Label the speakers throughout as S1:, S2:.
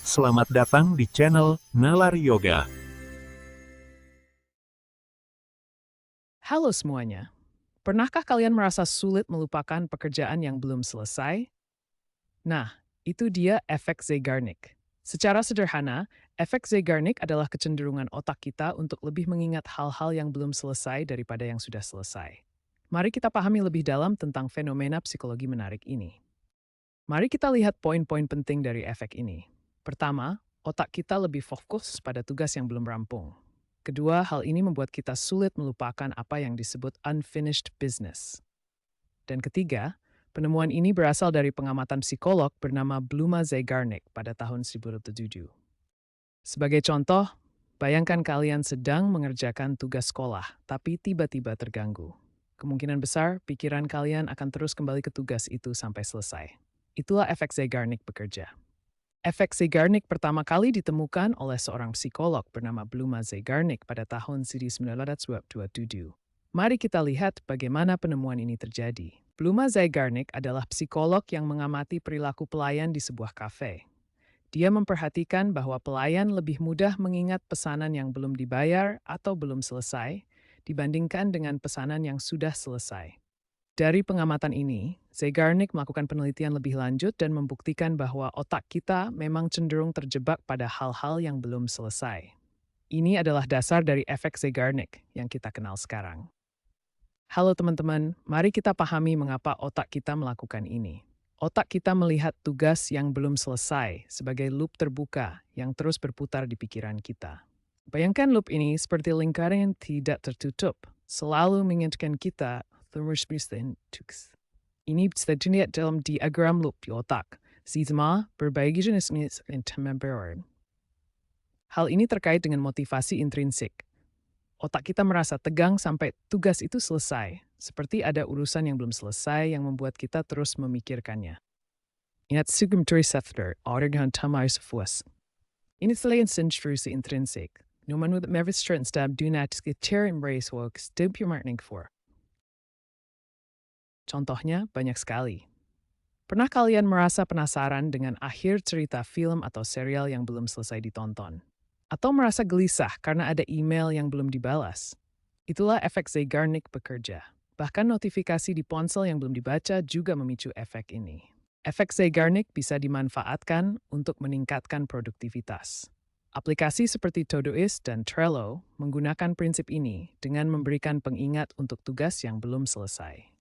S1: Selamat datang di channel Nalar Yoga.
S2: Halo semuanya. Pernahkah kalian merasa sulit melupakan pekerjaan yang belum selesai? Nah, itu dia efek Zeigarnik. Secara sederhana, efek Zeigarnik adalah kecenderungan otak kita untuk lebih mengingat hal-hal yang belum selesai daripada yang sudah selesai. Mari kita pahami lebih dalam tentang fenomena psikologi menarik ini. Mari kita lihat poin-poin penting dari efek ini. Pertama, otak kita lebih fokus pada tugas yang belum rampung. Kedua, hal ini membuat kita sulit melupakan apa yang disebut unfinished business. Dan ketiga, penemuan ini berasal dari pengamatan psikolog bernama Bluma Zeigarnik pada tahun 1907. Sebagai contoh, bayangkan kalian sedang mengerjakan tugas sekolah, tapi tiba-tiba terganggu. Kemungkinan besar, pikiran kalian akan terus kembali ke tugas itu sampai selesai. Itulah efek Zeigarnik bekerja. Efek Zeigarnik pertama kali ditemukan oleh seorang psikolog bernama Bluma Zeigarnik pada tahun 1927. Mari kita lihat bagaimana penemuan ini terjadi. Bluma Zeigarnik adalah psikolog yang mengamati perilaku pelayan di sebuah kafe. Dia memperhatikan bahwa pelayan lebih mudah mengingat pesanan yang belum dibayar atau belum selesai dibandingkan dengan pesanan yang sudah selesai. Dari pengamatan ini, Zeigarnik melakukan penelitian lebih lanjut dan membuktikan bahwa otak kita memang cenderung terjebak pada hal-hal yang belum selesai. Ini adalah dasar dari efek Zeigarnik yang kita kenal sekarang. Halo teman-teman, mari kita pahami mengapa otak kita melakukan ini. Otak kita melihat tugas yang belum selesai sebagai loop terbuka yang terus berputar di pikiran kita. Bayangkan loop ini seperti lingkaran yang tidak tertutup, selalu mengingatkan kita terus tugas. Ini bisa dilihat dalam diagram loop di otak. Zizma berbagai jenis member. Hal ini terkait dengan motivasi intrinsik. Otak kita merasa tegang sampai tugas itu selesai, seperti ada urusan yang belum selesai yang membuat kita terus memikirkannya. Ingat sugumturisafter, organ tamais fuas. Ini selain sensuasi intrinsik. Numan with mevistrant stab do not skiter embrace work stub your marketing for. Contohnya banyak sekali. Pernah kalian merasa penasaran dengan akhir cerita film atau serial yang belum selesai ditonton? Atau merasa gelisah karena ada email yang belum dibalas? Itulah efek Zeigarnik bekerja. Bahkan notifikasi di ponsel yang belum dibaca juga memicu efek ini. Efek Zeigarnik bisa dimanfaatkan untuk meningkatkan produktivitas. Aplikasi seperti Todoist dan Trello menggunakan prinsip ini dengan memberikan pengingat untuk tugas yang belum selesai.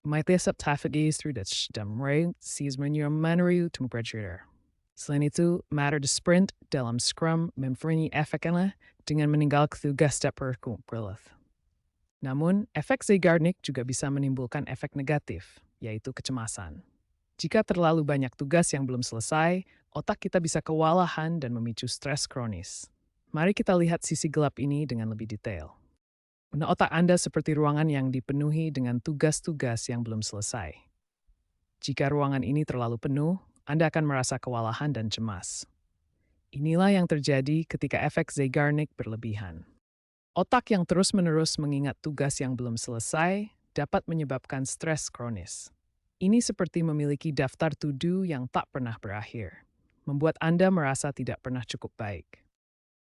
S2: Selain itu, matter the sprint dalam Scrum mempunyai efeknya dengan meninggalkan tugas step berkelas. Namun, efek Zeigarnik juga bisa menimbulkan efek negatif, yaitu kecemasan. Jika terlalu banyak tugas yang belum selesai, otak kita bisa kewalahan dan memicu stres kronis. Mari kita lihat sisi gelap ini dengan lebih detail. Otak Anda seperti ruangan yang dipenuhi dengan tugas-tugas yang belum selesai. Jika ruangan ini terlalu penuh, Anda akan merasa kewalahan dan cemas. Inilah yang terjadi ketika efek Zeigarnik berlebihan. Otak yang terus-menerus mengingat tugas yang belum selesai dapat menyebabkan stres kronis. Ini seperti memiliki daftar to-do yang tak pernah berakhir, membuat Anda merasa tidak pernah cukup baik.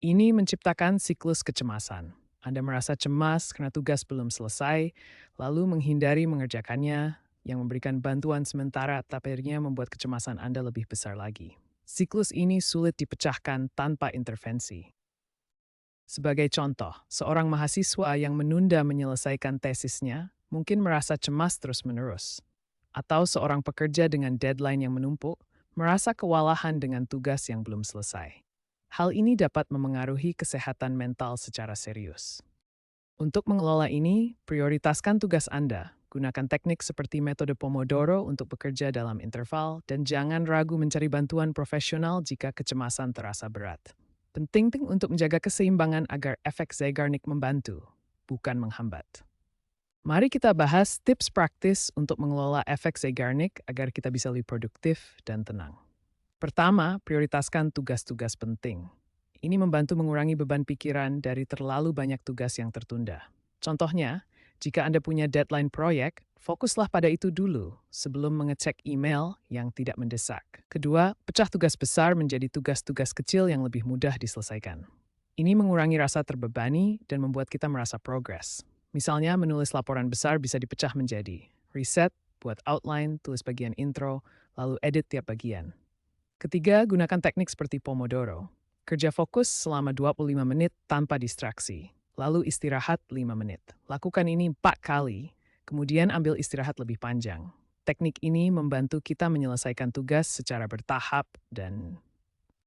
S2: Ini menciptakan siklus kecemasan. Anda merasa cemas karena tugas belum selesai, lalu menghindari mengerjakannya, yang memberikan bantuan sementara tapi akhirnya membuat kecemasan Anda lebih besar lagi. Siklus ini sulit dipecahkan tanpa intervensi. Sebagai contoh, seorang mahasiswa yang menunda menyelesaikan tesisnya mungkin merasa cemas terus-menerus. Atau seorang pekerja dengan deadline yang menumpuk merasa kewalahan dengan tugas yang belum selesai. Hal ini dapat memengaruhi kesehatan mental secara serius. Untuk mengelola ini, prioritaskan tugas Anda. Gunakan teknik seperti metode Pomodoro untuk bekerja dalam interval dan jangan ragu mencari bantuan profesional jika kecemasan terasa berat. Penting untuk menjaga keseimbangan agar efek Zeigarnik membantu, bukan menghambat. Mari kita bahas tips praktis untuk mengelola efek Zeigarnik agar kita bisa lebih produktif dan tenang. Pertama, prioritaskan tugas-tugas penting. Ini membantu mengurangi beban pikiran dari terlalu banyak tugas yang tertunda. Contohnya, Jika Anda punya deadline proyek, fokuslah pada itu dulu sebelum mengecek email yang tidak mendesak. Kedua, pecah tugas besar menjadi tugas-tugas kecil yang lebih mudah diselesaikan. Ini mengurangi rasa terbebani dan membuat kita merasa progres. Misalnya, menulis laporan besar bisa dipecah menjadi riset, buat outline, tulis bagian intro, lalu edit tiap bagian. Ketiga, gunakan teknik seperti Pomodoro. Kerja fokus selama 25 menit tanpa distraksi. Lalu istirahat 5 menit. Lakukan ini 4 kali, kemudian ambil istirahat lebih panjang. Teknik ini membantu kita menyelesaikan tugas secara bertahap dan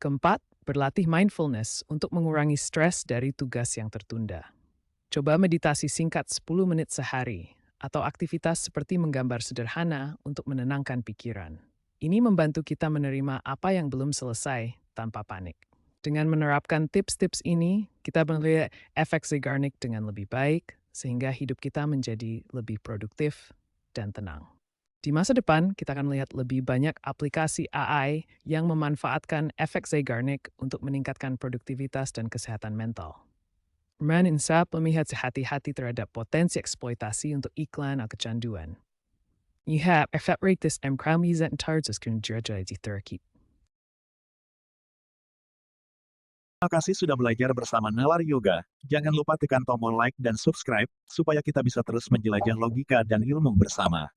S2: keempat, berlatih mindfulness untuk mengurangi stres dari tugas yang tertunda. Coba meditasi singkat 10 menit sehari atau aktivitas seperti menggambar sederhana untuk menenangkan pikiran. Ini membantu kita menerima apa yang belum selesai tanpa panik. Dengan menerapkan tips-tips ini, kita melihat efek Zeigarnik dengan lebih baik, sehingga hidup kita menjadi lebih produktif dan tenang. Di masa depan, kita akan melihat lebih banyak aplikasi AI yang memanfaatkan efek Zeigarnik untuk meningkatkan produktivitas dan kesehatan mental. Insap melihat hati-hati terhadap potensi eksploitasi untuk iklan atau kecanduan. Ihap efek ratus mkramizat tarzus kunjurja di Turkey.
S1: Terima kasih sudah belajar bersama Nalar Yoga. Jangan lupa tekan tombol like dan subscribe, supaya kita bisa terus menjelajah logika dan ilmu bersama.